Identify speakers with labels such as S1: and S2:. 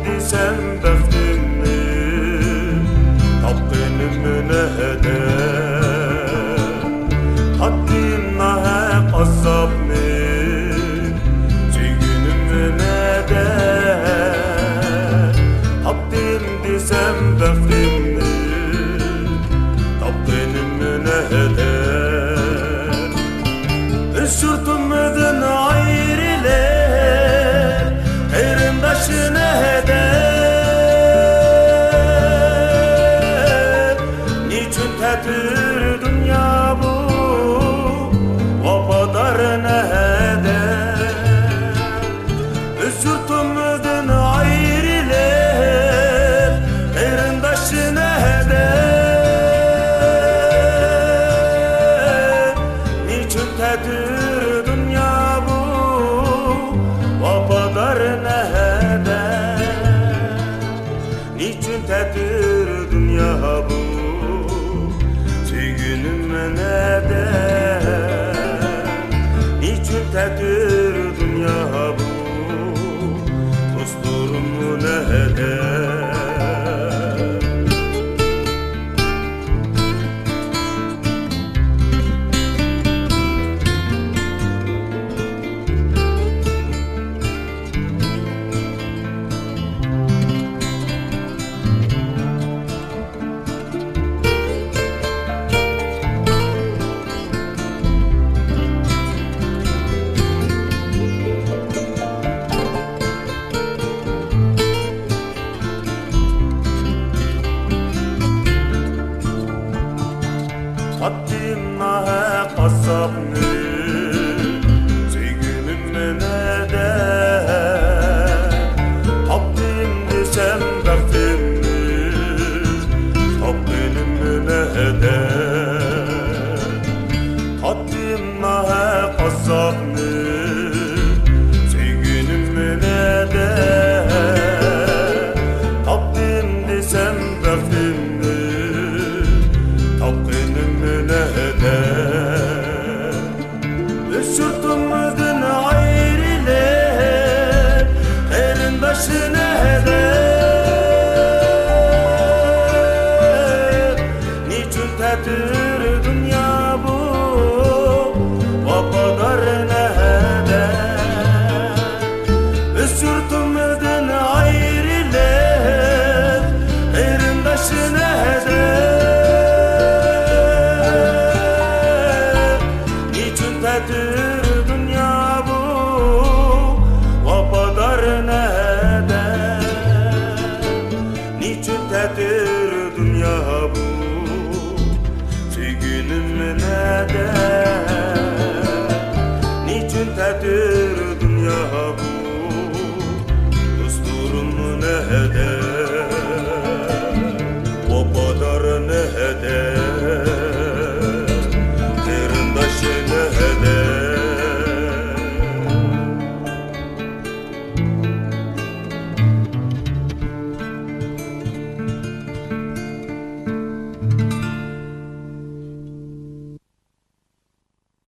S1: desem bəxtimni, tapqınımı heder. Haddim nahaq azabni, çiğinimı heder. Haddim desem bəxtimni, tapqınımı heder. Üsürtümüdün ayrılar, erimdaşına heder. Niçin tətir dünya bu, vafadar ne heder. Üsürtümüdün ayrılar, erimdaşına heder. Niçin tətir dünya bu, vafadar ne heder. Niçin tətir dünya bu, çiğinimə nədən. Niçin tətir dünya bu, dostluğumu nədən. Haddim nahaq azabni, çiğinimə nədən. Haddim desem bəxtimni, tapqınımı heder. Haddim nahaq azabni, çiğinimə nədən. Haddim desem bəxtimni, tapqınımı heder. Üsürtümüdün ayrılar, erin başına heder.